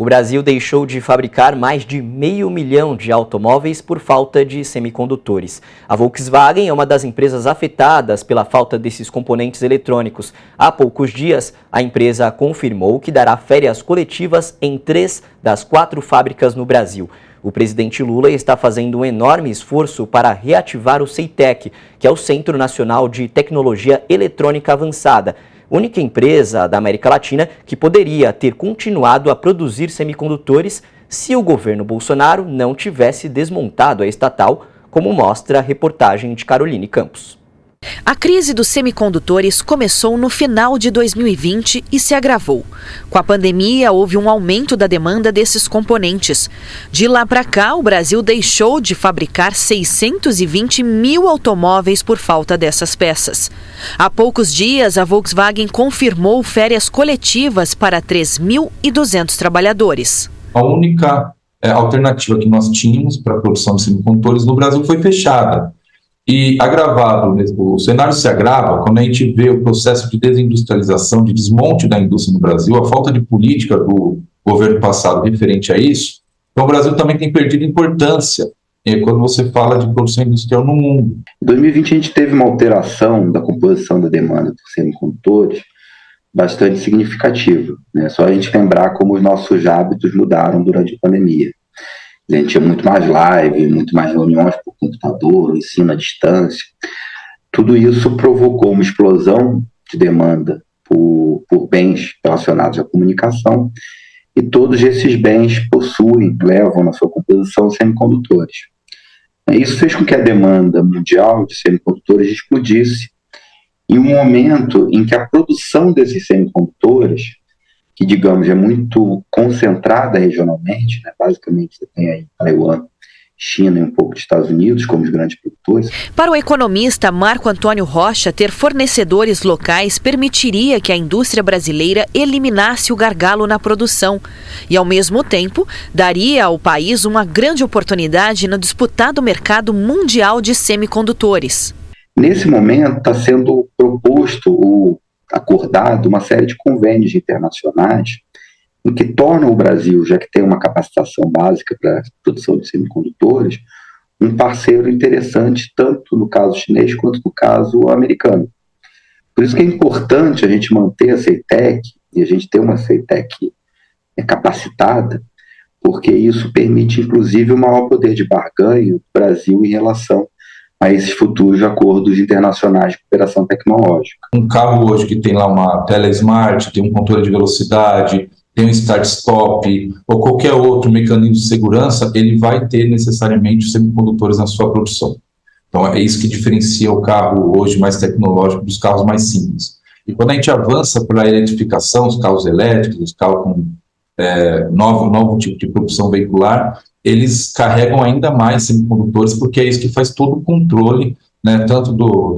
O Brasil deixou de fabricar mais de 500 mil de automóveis por falta de semicondutores. A Volkswagen é uma das empresas afetadas pela falta desses componentes eletrônicos. Há poucos dias, a empresa confirmou que dará férias coletivas em 3 das 4 fábricas no Brasil. O presidente Lula está fazendo um enorme esforço para reativar o CEITEC, que é o Centro Nacional de Tecnologia Eletrônica Avançada, única empresa da América Latina que poderia ter continuado a produzir semicondutores se o governo Bolsonaro não tivesse desmontado a estatal, como mostra a reportagem de Caroline Campos. A crise dos semicondutores começou no final de 2020 e se agravou. Com a pandemia, houve um aumento da demanda desses componentes. De lá para cá, o Brasil deixou de fabricar 620 mil automóveis por falta dessas peças. Há poucos dias, a Volkswagen confirmou férias coletivas para 3.200 trabalhadores. A única alternativa que nós tínhamos para a produção de semicondutores no Brasil foi fechada. E agravado, o cenário se agrava quando a gente vê o processo de desindustrialização, de desmonte da indústria no Brasil, a falta de política do governo passado referente a isso. Então o Brasil também tem perdido importância quando você fala de produção industrial no mundo. Em 2020 a gente teve uma alteração da composição da demanda por semicondutores bastante significativa, né? Só a gente lembrar como os nossos hábitos mudaram durante a pandemia. A gente tinha muito mais live, muito mais reuniões por computador, ensino à distância. Tudo isso provocou uma explosão de demanda por bens relacionados à comunicação, e todos esses bens levam na sua composição semicondutores. Isso fez com que a demanda mundial de semicondutores explodisse em um momento em que a produção desses semicondutores, que, digamos, é muito concentrada regionalmente, né? Basicamente você tem aí Taiwan, China e um pouco dos Estados Unidos como os grandes produtores. Para o economista Marco Antônio Rocha, ter fornecedores locais permitiria que a indústria brasileira eliminasse o gargalo na produção e, ao mesmo tempo, daria ao país uma grande oportunidade no disputado mercado mundial de semicondutores. Nesse momento está sendo proposto ou acordado uma série de convênios internacionais em que tornam o Brasil, já que tem uma capacitação básica para a produção de semicondutores, um parceiro interessante tanto no caso chinês quanto no caso americano. Por isso que é importante a gente manter a CEITEC e a gente ter uma CEITEC capacitada, porque isso permite inclusive o maior poder de barganha do Brasil em relação a esses futuros acordos internacionais de cooperação tecnológica. Um carro hoje que tem lá uma tela smart, tem um controle de velocidade, tem um start-stop ou qualquer outro mecanismo de segurança, ele vai ter necessariamente os semicondutores na sua produção. Então é isso que diferencia o carro hoje mais tecnológico dos carros mais simples. E quando a gente avança para a eletrificação, os carros elétricos, os carros com novo tipo de propulsão veicular, eles carregam ainda mais semicondutores, porque é isso que faz todo o controle, né, tanto do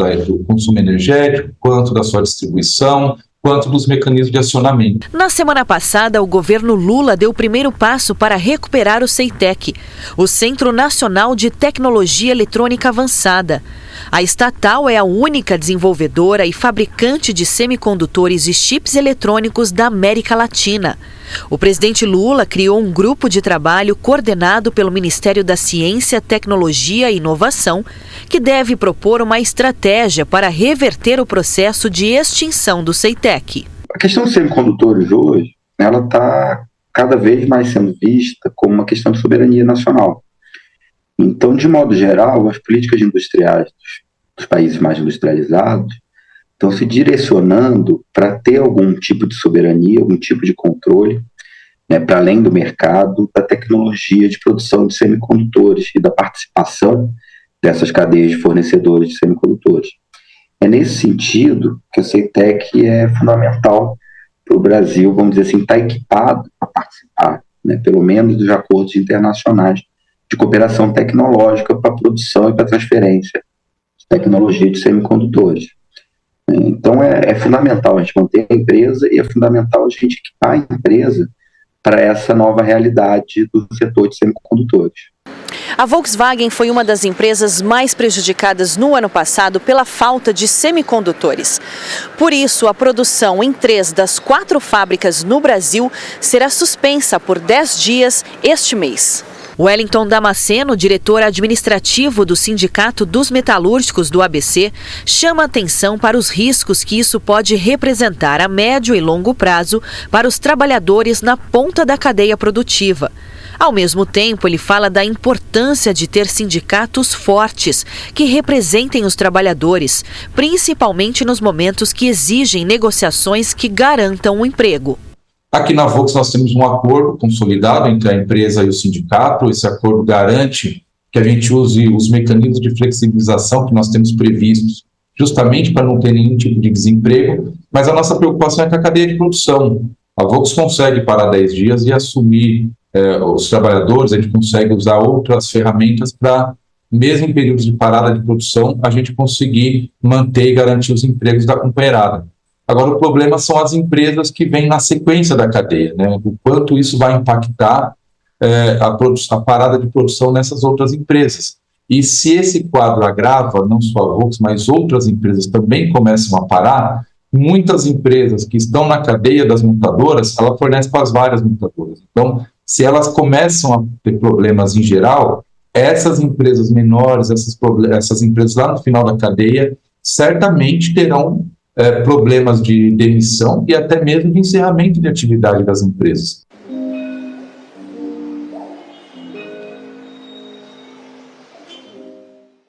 consumo energético, quanto da sua distribuição, quanto dos mecanismos de acionamento. Na semana passada, o governo Lula deu o primeiro passo para recuperar o CEITEC, o Centro Nacional de Tecnologia Eletrônica Avançada. A estatal é a única desenvolvedora e fabricante de semicondutores e chips eletrônicos da América Latina. O presidente Lula criou um grupo de trabalho coordenado pelo Ministério da Ciência, Tecnologia e Inovação, que deve propor uma estratégia para reverter o processo de extinção do CEITEC. A questão dos semicondutores hoje, ela está cada vez mais sendo vista como uma questão de soberania nacional. Então, de modo geral, as políticas industriais dos países mais industrializados estão se direcionando para ter algum tipo de soberania, algum tipo de controle, né, para além do mercado, da tecnologia de produção de semicondutores e da participação dessas cadeias de fornecedores de semicondutores. É nesse sentido que a CEITEC é fundamental para o Brasil, vamos dizer assim, estar equipado para participar, né, pelo menos dos acordos internacionais de cooperação tecnológica para a produção e para a transferência de tecnologia de semicondutores. Então é fundamental a gente manter a empresa e é fundamental a gente equipar a empresa para essa nova realidade do setor de semicondutores. A Volkswagen foi uma das empresas mais prejudicadas no ano passado pela falta de semicondutores. Por isso, a produção em 3 das 4 fábricas no Brasil será suspensa por 10 dias este mês. Wellington Damasceno, diretor administrativo do Sindicato dos Metalúrgicos do ABC, chama atenção para os riscos que isso pode representar a médio e longo prazo para os trabalhadores na ponta da cadeia produtiva. Ao mesmo tempo, ele fala da importância de ter sindicatos fortes que representem os trabalhadores, principalmente nos momentos que exigem negociações que garantam o emprego. Aqui na Volks nós temos um acordo consolidado entre a empresa e o sindicato. Esse acordo garante que a gente use os mecanismos de flexibilização que nós temos previstos, justamente para não ter nenhum tipo de desemprego, mas a nossa preocupação é com a cadeia de produção. A Volks consegue parar 10 dias e assumir os trabalhadores, a gente consegue usar outras ferramentas para, mesmo em períodos de parada de produção, a gente conseguir manter e garantir os empregos da companheirada. Agora, o problema são as empresas que vêm na sequência da cadeia, né? O quanto isso vai impactar a parada de produção nessas outras empresas. E se esse quadro agrava, não só a Volks, mas outras empresas também começam a parar, muitas empresas que estão na cadeia das montadoras, ela fornece para as várias montadoras. Então, se elas começam a ter problemas em geral, essas empresas menores, essas empresas lá no final da cadeia, certamente terão problemas de demissão e até mesmo de encerramento de atividade das empresas.